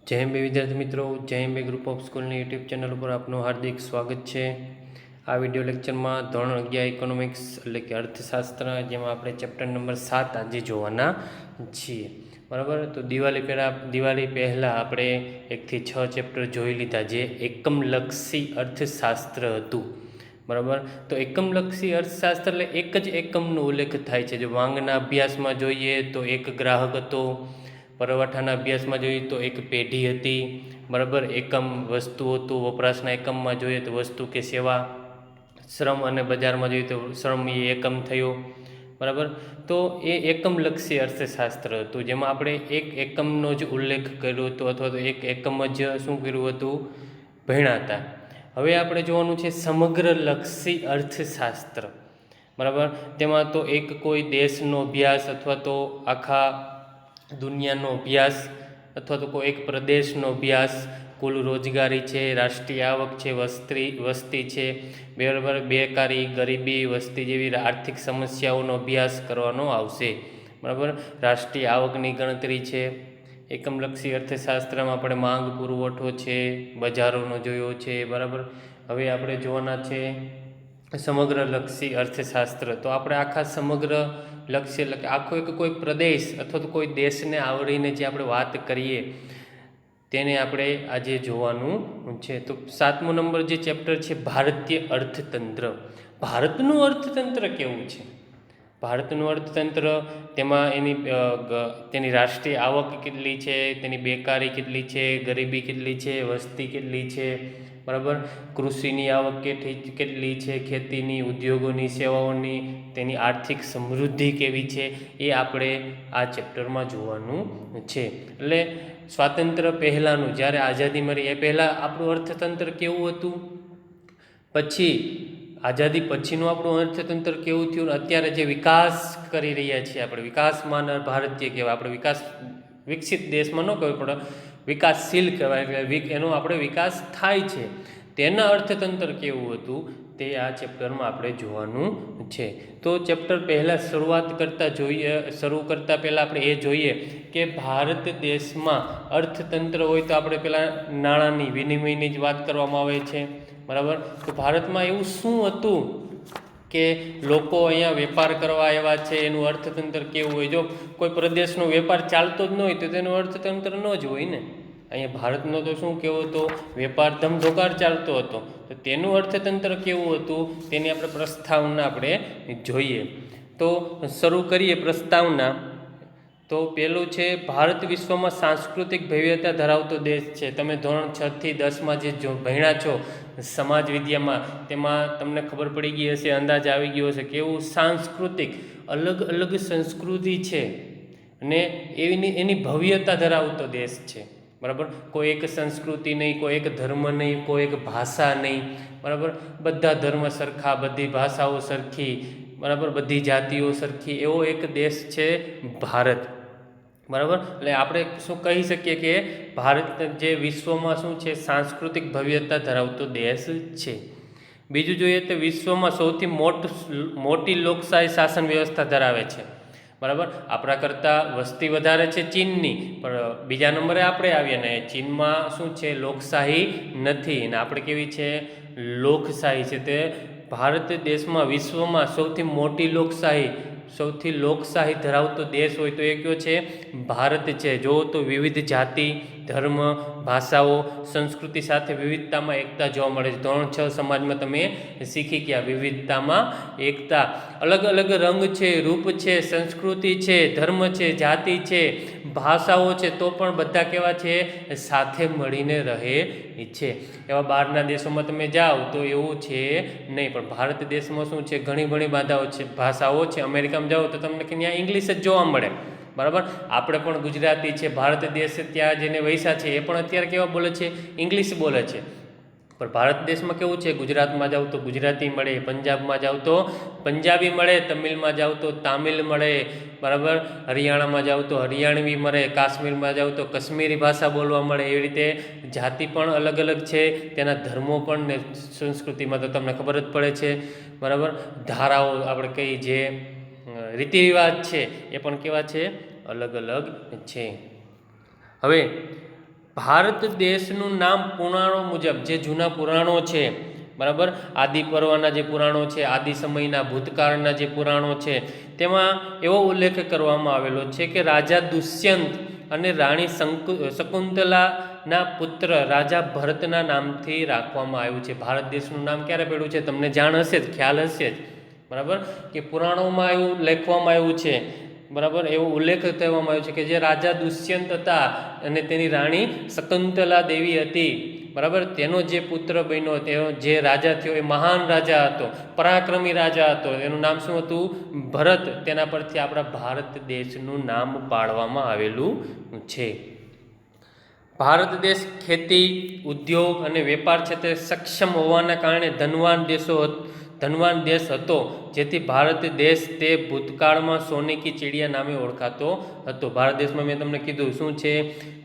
જય હિન્દ વિદ્યાર્થી મિત્રો, જય હિન્દ ગ્રુપ ઓફ સ્કૂલની યુટ્યુબ ચેનલ ઉપર આપનું હાર્દિક સ્વાગત છે। આ વિડીયો લેક્ચરમાં ધોરણ 11 ઇકોનોમિક્સ એટલે કે અર્થશાસ્ત્ર, જેમાં આપણે ચેપ્ટર નંબર 7 આજે જોવાના છીએ, બરાબર। તો દિવાળી પહેલાં આપણે 1 થી 6 ચેપ્ટર જોઈ લીધા, જે એકમલક્ષી અર્થશાસ્ત્ર હતું, બરાબર। તો એકમલક્ષી અર્થશાસ્ત્ર એટલે એક જ એકમનો ઉલ્લેખ થાય છે। જો માંગના અભ્યાસમાં જોઈએ તો એક ગ્રાહક હતો, પુરવઠાના અભ્યાસમાં જોઈએ તો એક પેઢી હતી, બરાબર। એકમ વસ્તુ હતું, વપરાશના એકમમાં જોઈએ તો વસ્તુ કે સેવા, શ્રમ અને બજારમાં જોઈએ તો શ્રમ એ એકમ થયો, બરાબર। તો એ એકમલક્ષી અર્થશાસ્ત્ર હતું, જેમાં આપણે એક એકમનો જ ઉલ્લેખ કર્યો હતો, અથવા તો એક એકમ જ શું કર્યું હતું, ભણ્યા હતા। હવે આપણે જોવાનું છે સમગ્રલક્ષી અર્થશાસ્ત્ર, બરાબર। તેમાં તો એક કોઈ દેશનો અભ્યાસ અથવા તો આખા દુનિયાનો અભ્યાસ, અથવા તો કોઈ એક પ્રદેશનો અભ્યાસ, કુલ રોજગારી છે, રાષ્ટ્રીય આવક છે, વસ્તી છે, બરાબર, બેકારી, ગરીબી, વસ્તી જેવી આર્થિક સમસ્યાઓનો અભ્યાસ કરવાનો આવશે, બરાબર। રાષ્ટ્રીય આવકની ગણતરી છે। એકમલક્ષી અર્થશાસ્ત્રમાં આપણે માંગ, પુરવઠો છે, બજારોનો જોયો છે, બરાબર। હવે આપણે જોવાના છે સમગ્રલક્ષી અર્થશાસ્ત્ર। તો આપણે આખા સમગ્ર લક્ષ્ય એટલે કે આખો એક કોઈ પ્રદેશ અથવા તો કોઈ દેશને આવરીને જે આપણે વાત કરીએ તેને આપણે આજે જોવાનું છે। તો 7મો નંબર જે ચેપ્ટર છે ભારતીય અર્થતંત્ર। ભારતનું અર્થતંત્ર કેવું છે? ભારતનું અર્થતંત્ર, તેમાં તેની રાષ્ટ્રીય આવક કેટલી છે, તેની બેકારી કેટલી છે, ગરીબી કેટલી છે, વસ્તી કેટલી છે, બરાબર। કૃષિની આવક કેટલી છે, ખેતીની, ઉદ્યોગોની, સેવાઓની, તેની આર્થિક સમૃદ્ધિ કેવી છે, એ આપણે આ ચેપ્ટરમાં જોવાનું છે। એટલે સ્વાતંત્ર્ય પહેલાંનું, જ્યારે આઝાદી મળી એ પહેલાં આપણું અર્થતંત્ર કેવું હતું, પછી આઝાદી પછીનું આપણું અર્થતંત્ર કેવું થયું, અત્યારે જે વિકાસ કરી રહ્યા છીએ આપણે, વિકાસમાન ભારતીય કહેવાય, આપણે વિકસિત દેશમાં ન કહેવાય પણ વિકાસશીલ કહેવાય, એટલે એનો આપણે વિકાસ થાય છે, તેના અર્થતંત્ર કેવું હતું તે આ ચેપ્ટરમાં આપણે જોવાનું છે। તો ચેપ્ટર પહેલાં શરૂ કરતાં પહેલાં આપણે એ જોઈએ કે ભારત દેશમાં અર્થતંત્ર હોય તો આપણે પહેલાં નાણાંની વિનિમયની જ વાત કરવામાં આવે છે, બરાબર। તો ભારતમાં એવું શું હતું કે લોકો અહીંયા વેપાર કરવા આવ્યા છે, એનું અર્થતંત્ર કેવું હોય? જો કોઈ પ્રદેશનો વેપાર ચાલતો જ ન હોય તો તેનું અર્થતંત્ર ન જ હોય ને। અહીંયા ભારતનો તો શું કેવો હતો, વેપાર ધમધોકાર ચાલતો હતો, તો તેનું અર્થતંત્ર કેવું હતું તેની આપણે પ્રસ્તાવના આપણે જોઈએ। તો શરૂ કરીએ પ્રસ્તાવના। તો પહેલું છે, ભારત વિશ્વમાં સાંસ્કૃતિક ભવ્યતા ધરાવતો દેશ છે। તમે ધોરણ 6 થી 10માં જે ભણ્યા છો સમાજ વિદ્યામાં, તેમાં તમને ખબર પડી ગઈ હશે, અંદાજ આવી ગયો હશે, કેવું સાંસ્કૃતિક અલગ અલગ સંસ્કૃતિ છે અને એની ભવ્યતા ધરાવતો દેશ છે, બરાબર। કોઈ એક સંસ્કૃતિ નહીં, કોઈ એક ધર્મ નહીં, કોઈ એક ભાષા નહીં, બરાબર। બધા ધર્મ સરખા, બધી ભાષાઓ સરખી, બરાબર, બધી જાતિઓ સરખી, એવો એક દેશ છે ભારત, બરાબર। એટલે આપણે શું કહી શકીએ કે ભારત જે વિશ્વમાં શું છે, સાંસ્કૃતિક ભવ્યતા ધરાવતો દેશ છે। બીજું જોઈએ તો વિશ્વમાં સૌથી મોટી લોકશાહી શાસન વ્યવસ્થા ધરાવે છે, બરાબર। આપણા કરતાં વસ્તી વધારે છે ચીનની, પણ બીજા નંબરે આપણે આવીએ ને ચીનમાં શું છે, લોકશાહી નથી, અને આપણે કેવી છે, લોકશાહી છે। તે ભારત દેશમાં વિશ્વમાં સૌથી મોટી સૌથી લોકશાહી ધરાવતો દેશ હોય તો એ કયો છે, ભારત છે। જો તો વિવિધ જાતિ, ધર્મ, ભાષાઓ, સંસ્કૃતિ સાથે વિવિધતામાં એકતા જોવા મળે છે। ધોરણ 6 સમાજમાં તમે શીખી ગયા, વિવિધતામાં એકતા, અલગ અલગ રંગ છે, રૂપ છે, સંસ્કૃતિ છે, ધર્મ છે, જાતિ છે, ભાષાઓ છે, તો પણ બધા કેવા છે, સાથે મળીને રહે છે। એવા બહારના દેશોમાં તમે જાઓ તો એવું છે નહીં, પણ ભારત દેશમાં શું છે, ઘણી ભાષાઓ છે। અમેરિકામાં જાઓ તો તમને ત્યાં ઇંગ્લિશ જ જોવા મળે, બરાબર। આપણે પણ ગુજરાતી છે, ભારત દેશ ત્યાં જેને વૈસા છે એ પણ અત્યારે કેવા બોલે છે, ઇંગ્લિશ બોલે છે, પણ ભારત દેશમાં કેવું છે, ગુજરાતમાં જાઓ તો ગુજરાતી મળે, પંજાબમાં જાઓ તો પંજાબી મળે, તમિલમાં જાઓ તો તામિલ મળે, બરાબર, હરિયાણામાં જાઓ તો હરિયાણવી મળે, કાશ્મીરમાં જાઓ તો કશ્મીરી ભાષા બોલવા મળે। એવી રીતે જાતિ પણ અલગ અલગ છે, તેના ધર્મો પણ ને સંસ્કૃતિમાં તો તમને ખબર જ પડે છે, બરાબર। ધારાઓ આપણે કઈ જે રીતિ રિવાજ છે એ પણ કેવા છે, અલગ અલગ છે। હવે ભારત દેશનું નામ પુરાણો મુજબ, જે જૂના પુરાણો છે, બરાબર, આદિ પર્વના જે પુરાણો છે, આદિ સમયના ભૂતકાળના જે પુરાણો છે, તેમાં એવો ઉલ્લેખ કરવામાં આવેલો છે કે રાજા દુષ્યંત અને રાણી શકુંતલાના પુત્ર રાજા ભરતના નામથી રાખવામાં આવ્યું છે. ભારત દેશનું નામ ક્યારે પડ્યું છે તમને જાણ હશે જ, ખ્યાલ હશે જ, બરાબર, કે પુરાણોમાં એવું લખવામાં આવ્યું છે, બરાબર, એવો ઉલ્લેખ કરવામાં આવ્યો છે કે જે રાજા દુષ્યંત હતા અને તેની રાણી શકુંતલા દેવી હતી, બરાબર, તેનો જે પુત્ર બન્યો, તેનો જે રાજા થયો એ મહાન રાજા હતો, પરાક્રમી રાજા હતો. એનું નામ શું હતું? ભરત. તેના પરથી આપણા ભારત દેશનું નામ પાડવામાં આવેલું છે. ભારત દેશ ખેતી, ઉદ્યોગ અને વેપાર ક્ષેત્રે સક્ષમ હોવાના કારણે ધનવાન દેશ હતો, જેથી ભારત દેશ તે ભૂતકાળમાં સોને કી ચીડિયા નામે ઓળખાતો હતો. ભારત દેશમાં મેં તમને કીધું શું છે?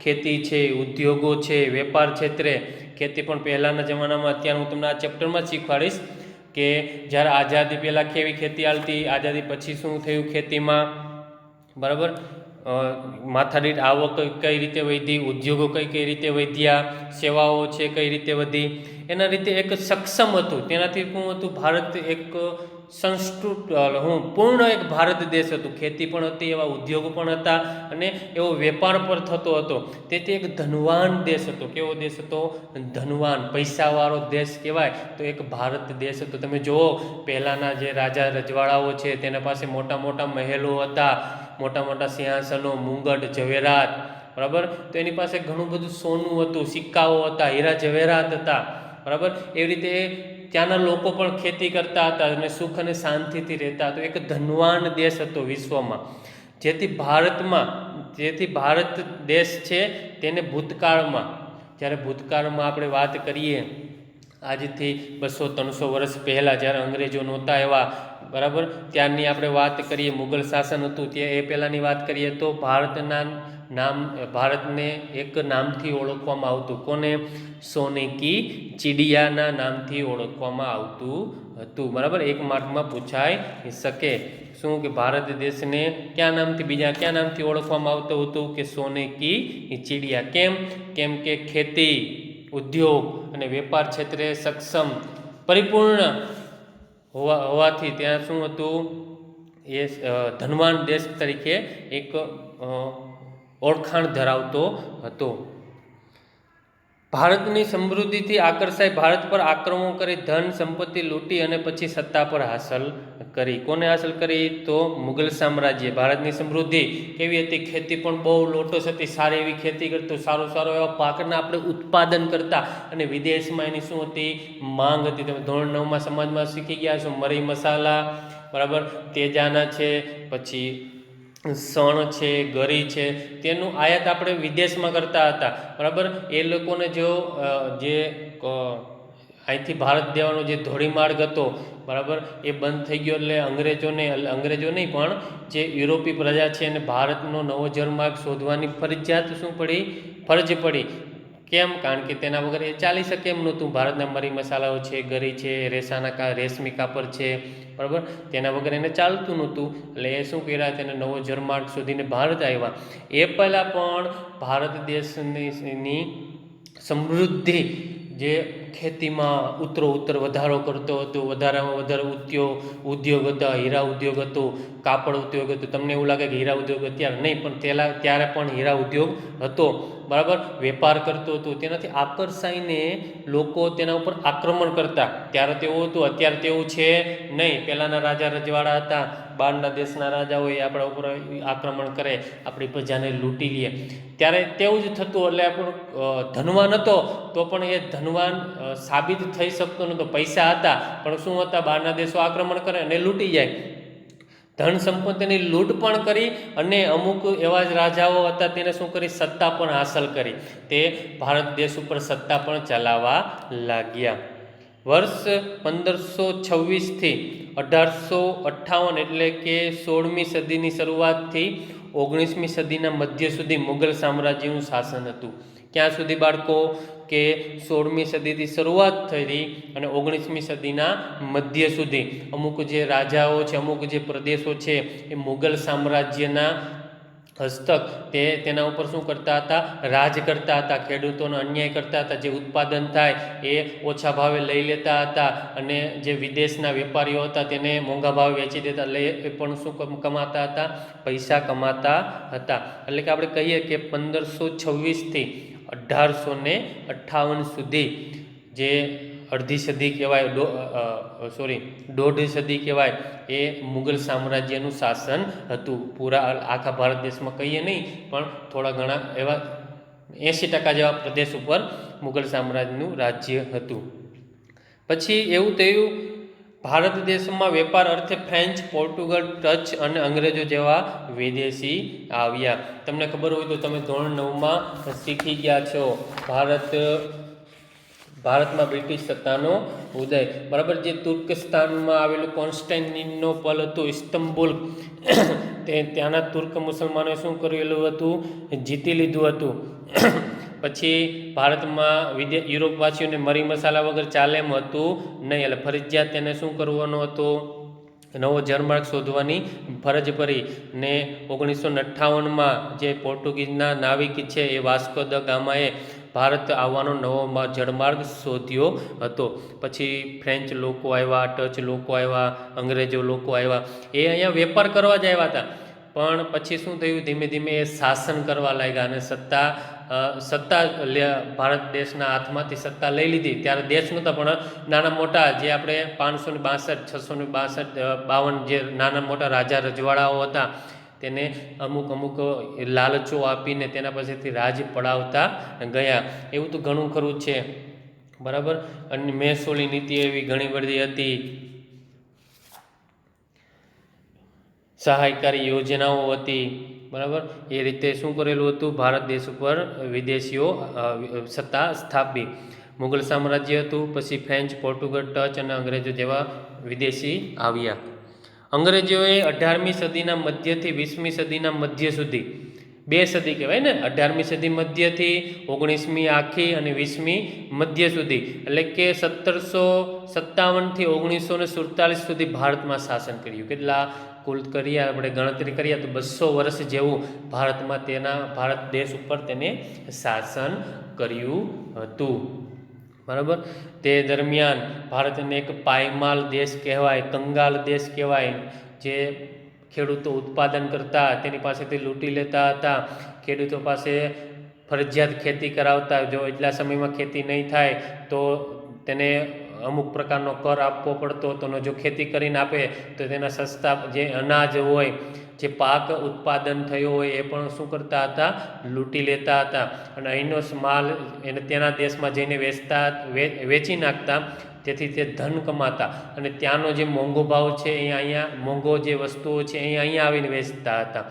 ખેતી છે, ઉદ્યોગો છે, વેપાર ક્ષેત્રે. ખેતી પણ પહેલાંના જમાનામાં, અત્યારે હું તમને આ ચેપ્ટરમાં જ શીખવાડીશ કે જ્યારે આઝાદી પહેલાં કેવી ખેતી હાલતી, આઝાદી પછી શું થયું ખેતીમાં, બરાબર, માથાદીઠ આવક કઈ રીતે વધી, ઉદ્યોગો કઈ રીતે વધ્યા, સેવાઓ છે કઈ રીતે વધી, એના રીતે એક સક્ષમ હતું. તેનાથી શું હતું? ભારત એક પૂર્ણ એક ભારત દેશ હતું. ખેતી પણ હતી, એવા ઉદ્યોગો પણ હતા અને એવો વેપાર પણ થતો હતો. તેથી એક ધનવાન દેશ હતો. કેવો દેશ હતો? ધનવાન, પૈસાવાળો દેશ કહેવાય તો એક ભારત દેશ હતો. તમે જુઓ, પહેલાંના જે રાજા રજવાડાઓ છે તેના પાસે મોટા મોટા મહેલો હતા, મોટા મોટા સિંહાસનો, મુંગટ, ઝવેરાત, બરાબર, તો એની પાસે ઘણું બધું સોનું હતું, સિક્કાઓ હતા, હીરા ઝવેરાત હતા, બરાબર. એવી રીતે ત્યાંના લોકો પણ ખેતી કરતા હતા અને સુખ અને શાંતિથી રહેતા હતા. એક ધનવાન દેશ હતો વિશ્વમાં. જેથી ભારત દેશ છે તેને ભૂતકાળમાં, જ્યારે ભૂતકાળમાં આપણે વાત કરીએ આજથી 200-300 વર્ષ પહેલાં, જ્યારે અંગ્રેજો નહોતા એવા, બરાબર, ત્યારની આપણે વાત કરીએ, મુગલ શાસન હતું તે એ પહેલાંની વાત કરીએ તો ભારતને એક નામથી ઓળખવામાં આવતું. કોને? સોને કી ચીડિયાના નામથી ઓળખવામાં આવતું હતું, બરાબર. એક માર્કમાં પૂછાઈ શકે. શું કે ભારત દેશને કયા નામથી ઓળખવામાં આવતું હતું? કે સોને કી ચીડિયા. કેમ કે ખેતી, ઉદ્યોગ અને વેપાર ક્ષેત્રે સક્ષમ, પરિપૂર્ણ હોવાથી ત્યાં શું હતું? એ ધનવાન દેશ તરીકે એક ઓળખાણ ધરાવતો હતો. ભારતની સમૃદ્ધિથી આકર્ષાઈ ભારત પર આક્રમણ કરી ધન સંપત્તિ લૂંટી અને પછી સત્તા પર હાંસલ કરી. કોને હાંસલ કરી? તો મુગલ સામ્રાજ્ય. ભારતની સમૃદ્ધિ કેવી હતી? ખેતી પણ બહુ લોટસ હતી, સારી એવી ખેતી કરતું, સારો એવા પાકના આપણે ઉત્પાદન કરતા અને વિદેશમાં એની શું હતી? માંગ હતી. તમે ધોરણ 9માં સમાજમાં શીખી ગયા છો, મરી મસાલા, બરાબર, તેજાના છે, પછી સણ છે, ગરી છે, તેનું આયાત આપણે વિદેશમાં કરતા હતા, બરાબર. એ લોકોને જે અહીંથી ભારત દેવાનો જે ધોરીમાર્ગ હતો, બરાબર, એ બંધ થઈ ગયો. એટલે અંગ્રેજો નહીં પણ જે યુરોપી પ્રજા છે એને ભારતનો નવો જળમાર્ગ શોધવાની ફરજ પડી. કેમ? કારણ કે તેના વગર એ ચાલી શકે એમ નહોતું. ભારતના મરી મસાલાઓ છે, ગરી છે, રેશમી કાપડ છે, બરાબર, તેના વગર એને ચાલતું નહોતું. એટલે એ શું કર્યા? તેને નવો જળમાર્ગ શોધીને ભારત આવ્યા. એ પહેલાં પણ ભારત દેશની સમૃદ્ધિ જે ખેતીમાં ઉત્તર વધારો કરતો હતો, વધારામાં વધારે ઉદ્યોગ હતા, હીરા ઉદ્યોગ હતો, કાપડ ઉદ્યોગ હતો. તમને એવું લાગે કે હીરા ઉદ્યોગ અત્યારે નહીં, પણ ત્યારે પણ હીરા ઉદ્યોગ હતો, બરાબર. વેપાર કરતો હતો. તેનાથી આકર્ષાઈને લોકો તેના ઉપર આક્રમણ કરતા. ત્યારે તેવું હતું, અત્યારે તેવું છે નહીં. પહેલાંના રાજા રજવાડા હતા, બહારના દેશના રાજાઓ એ આપણા ઉપર આક્રમણ કરે, આપણી પ્રજાને લૂંટી લે. ત્યારે તેવું જ થતું. એટલે આપણો ધનવાન હતો તો પણ એ ધનવાન સાબિત થઈ શકતો નહોતો. પૈસા હતા પણ શું હતા? બહારના દેશો આક્રમણ કરે અને લૂંટી જાય. ધન સંપત્તિની લૂંટ પણ કરી અને અમુક એવા જ રાજાઓ હતા તેને શું કરી? સત્તા પણ હાંસલ કરી. તે ભારત દેશ ઉપર સત્તા પણ ચલાવવા લાગ્યા. વર્ષ 1526થી 1858 એટલે કે 16મી સદીની શરૂઆતથી 19મી સદીના મધ્ય સુધી મુગલ સામ્રાજ્યનું શાસન હતું. ક્યાં સુધી બાળકો? કે 16મી સદીથી શરૂઆત થઈ અને 19મી સદીના મધ્ય સુધી અમુક જે રાજાઓ છે, અમુક જે પ્રદેશો છે એ મુગલ સામ્રાજ્યના હસ્તક તેના ઉપર શું કરતા હતા? રાજ કરતા હતા, ખેડૂતોનો અન્યાય કરતા હતા, જે ઉત્પાદન થાય એ ઓછા ભાવે લઈ લેતા હતા અને જે વિદેશના વેપારીઓ હતા તેને મોંઘા ભાવે વેચી દેતા, એટલે એ પણ શું કમાતા હતા? પૈસા કમાતા હતા. એટલે કે આપણે કહીએ કે 1526થી 1858 સુધી જે અડધી સદી કહેવાય, દોઢ સદી કહેવાય, એ મુગલ સામ્રાજ્યનું શાસન હતું. પૂરા આખા ભારત દેશમાં કહીએ નહીં, પણ થોડા ઘણા એવા 80% જેવા પ્રદેશ ઉપર મુગલ સામ્રાજ્યનું રાજ્ય હતું. પછી એવું થયું, ભારત દેશમાં વેપાર અર્થે ફ્રેન્ચ, પોર્ટુગલ, ડચ અને અંગ્રેજો જેવા વિદેશી આવ્યા. તમને ખબર હોય તો તમે ધોરણ 9માં શીખી ગયા છો ભારતમાં બ્રિટિશ સત્તાનો ઉદય. બરાબર, જે તુર્કસ્તાનમાં આવેલું કોન્સ્ટેન્ટિનોપલ હતું, ઇસ્તંબુલ, ત્યાંના તુર્ક મુસલમાનોએ શું કરેલું હતું? જીતી લીધું હતું. પછી ભારતમાં યુરોપવાસીઓને મરી મસાલા વગર ચાલે એમ હતું નહીં, એટલે ફરજિયાત તેને શું કરવાનું હતું? નવો જળમાર્ગ શોધવાની ફરજ પડી. ને 1958માં જે પોર્ટુગીઝના નાવિક છે એ વાસ્કો દ ગામાએ ભારત આવવાનો નવો જળમાર્ગ શોધ્યો હતો. પછી ફ્રેન્ચ લોકો આવ્યા, ડચ લોકો આવ્યા, અંગ્રેજો લોકો આવ્યા, એ અહીંયા વેપાર કરવા જ આવ્યા હતા. પણ પછી શું થયું? ધીમે ધીમે એ શાસન કરવા લાગ્યા અને સત્તા ભારત દેશના હાથમાંથી સત્તા લઈ લીધી. ત્યારે દેશ નહોતા, પણ નાના મોટા જે આપણે 562, 652 જે નાના મોટા રાજા રજવાડાઓ હતા તેને અમુક લાલચો આપીને તેના પાસેથી રાજ પડાવતા ગયા. એવું તો ઘણું ખરું છે. બરાબર, અને મહેસૂલી નીતિ એવી ઘણી બધી હતી, સહાયકારી યોજનાઓ હતી. બરાબર, એ રીતે શું કરેલું હતું? ભારત દેશ ઉપર વિદેશીઓ સત્તા સ્થાપી. મુગલ સામ્રાજ્ય હતું, પછી ફ્રેન્ચ, પોર્ટુગલ, ડચ અને અંગ્રેજો જેવા વિદેશી આવ્યા. અંગ્રેજોએ 18મી સદીના મધ્યથી 20મી સદીના મધ્ય સુધી, 2 સદી કહેવાય ને, 18મી સદી મધ્યથી 19મી આખી અને 20મી મધ્ય સુધી, એટલે કે 1757થી 1947 સુધી ભારતમાં શાસન કર્યું. કેટલા કુલ કરીએ આપણે ગણતરી કરીએ તો 200 વર્ષ જેવું ભારત દેશ ઉપર તેને શાસન કર્યું હતું. બરાબર, તે દરમિયાન ભારતને એક પાયમાલ દેશ કહેવાય, કંગાલ દેશ કહેવાય. જે ખેડૂતો ઉત્પાદન કરતા તેની પાસેથી લૂંટી લેતા હતા, ખેડૂતો પાસે ફરજિયાત ખેતી કરાવતા. જો એટલા સમયમાં ખેતી નહીં થાય તો તેને અમુક પ્રકારનો કર આપવો પડતો હતો. જો ખેતી કરીને આપે તો તેના સસ્તા જે અનાજ હોય, જે પાક ઉત્પાદન થયો હોય એ પણ શું કરતા હતા? લૂંટી લેતા હતા. અને અહીંનો માલ એને તેના દેશમાં જઈને વેચી નાખતા, તેથી તે ધન કમાતા. અને ત્યાંનો જે મોંઘો ભાવ છે એ અહીંયા મોંઘો જે વસ્તુઓ છે એ અહીંયા આવીને વેચતા હતા.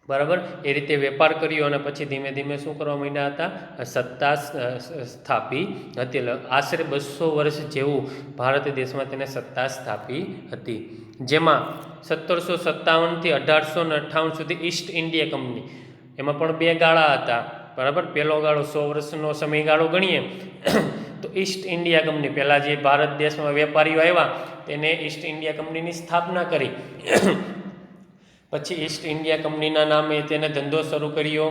બરાબર, એ રીતે વેપાર કર્યો અને પછી ધીમે ધીમે શું કરવા માંડ્યા હતા? સત્તા સ્થાપી હતી. આશરે 200 વર્ષ જેવું ભારત દેશમાં તેને સત્તા સ્થાપી હતી. જેમાં 1757થી 1858 સુધી ઈસ્ટ ઇન્ડિયા કંપની, એમાં પણ 2 ગાળા હતા. બરાબર, પહેલો ગાળો 100 વર્ષનો સમયગાળો ગણીએ તો ઈસ્ટ ઇન્ડિયા કંપની, પહેલાં જે ભારત દેશમાં વેપારીઓ આવ્યા તેને ઈસ્ટ ઇન્ડિયા કંપનીની સ્થાપના કરી. પછી ઈસ્ટ ઇન્ડિયા કંપનીના નામે તેને ધંધો શરૂ કર્યો.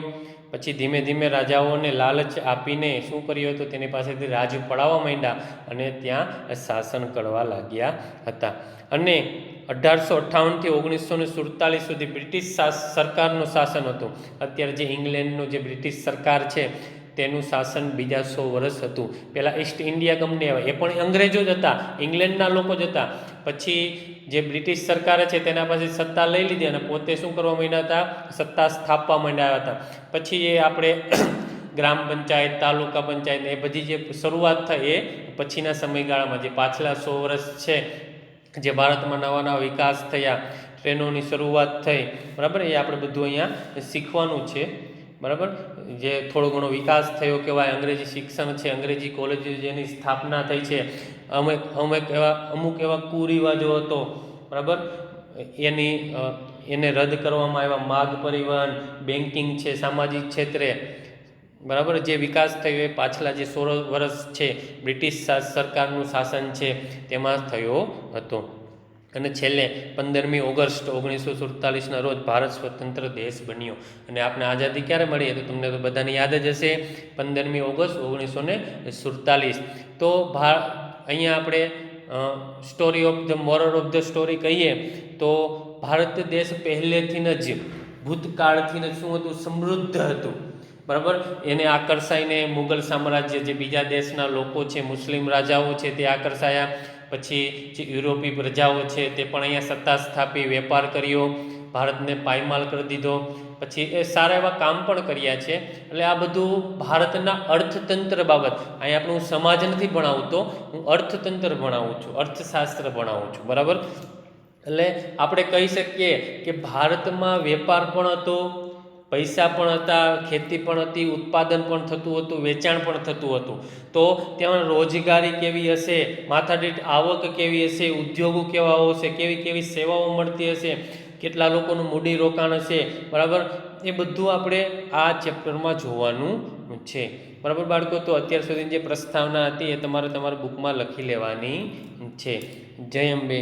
પછી ધીમે ધીમે રાજાઓને લાલચ આપીને શું કર્યું હતું? તેની પાસેથી રાજ પડાવવા માંડ્યા અને ત્યાં શાસન કરવા લાગ્યા હતા. અને 1858થી 1947 સુધી બ્રિટિશ સરકારનું શાસન હતું. અત્યારે જે ઇંગ્લેન્ડનું જે બ્રિટિશ સરકાર છે તેનું શાસન બીજા 100 વર્ષ હતું. પહેલાં ઈસ્ટ ઇન્ડિયા કંપની આવે, એ પણ અંગ્રેજો જ હતા, ઇંગ્લેન્ડના લોકો જ હતા. પછી જે બ્રિટિશ સરકારે છે તેના પાસે સત્તા લઈ લીધી અને પોતે શું કરવા માંડ્યા હતા? સત્તા સ્થાપવા માંડ્યા હતા. પછી એ આપણે ગ્રામ પંચાયત, તાલુકા પંચાયત એ બધી જે શરૂઆત થઈ એ પછીના સમયગાળામાં, જે પાછલા 100 વર્ષ છે, જે ભારતમાં નવા વિકાસ થયા, ટ્રેનોની શરૂઆત થઈ. બરાબર, એ આપણે બધું અહીંયા શીખવાનું છે. બરાબર, જે થોડો ઘણો વિકાસ થયો કહેવાય. અંગ્રેજી શિક્ષણ છે, અંગ્રેજી કોલેજો જેની સ્થાપના થઈ છે, અમુક એવા કુરિવાજો હતો. બરાબર, એને રદ કરવામાં આવ્યા. માર્ગ પરિવહન, બેન્કિંગ છે, સામાજિક ક્ષેત્રે બરાબર જે વિકાસ થયો એ પાછલા જે 16 વર્ષ છે બ્રિટિશ સરકારનું શાસન છે તેમાં થયો હતો. અને છેલ્લે 15મી ઓગસ્ટ 1947ના રોજ ભારત સ્વતંત્ર દેશ બન્યો. અને આપણે આઝાદી ક્યારે મળી તો તમને તો બધાને યાદ જ હશે, 15મી ઓગસ્ટ 1947. તો અહીંયા આપણે story of the moral of the story કહીએ તો ભારત દેશ પહેલેથી જ ભૂતકાળથી જ શું હતું, સમૃદ્ધ હતું. બરાબર, એને આકર્ષાઈને મુગલ સામ્રાજ્ય, જે બીજા દેશના લોકો છે, મુસ્લિમ રાજાઓ છે તે આકર્ષાયા. પછી જે યુરોપી પ્રજાઓ છે તે પણ અહીંયા સત્તા સ્થાપી, વેપાર કર્યો, ભારતને પાયમાલ કરી દીધો. પછી એ સારા એવા કામ પણ કર્યા છે. એટલે આ બધું ભારતના અર્થતંત્ર બાબત, અહીંયા આપણે હું સમાજ નથી ભણાવતો, હું અર્થતંત્ર ભણાવું છું, અર્થશાસ્ત્ર ભણાવું છું. બરાબર, એટલે આપણે કહી શકીએ કે ભારતમાં વેપાર પણ હતો, પૈસા પણ હતા, ખેતી પણ હતી, ઉત્પાદન પણ થતું હતું, વેચાણ પણ થતું હતું. તો ત્યાં રોજગારી કેવી હશે, માથાદીઠ આવક કેવી હશે, ઉદ્યોગો કેવા હશે, કેવી કેવી સેવાઓ મળતી હશે, કેટલા લોકોનું મૂડી રોકાણ હશે. બરાબર, એ બધું આપણે આ ચેપ્ટરમાં જોવાનું છે. બરાબર બાળકો, તો અત્યાર સુધી જે પ્રસ્તાવના હતી એ તમારે તમારા બુકમાં લખી લેવાની છે. જય અંબે.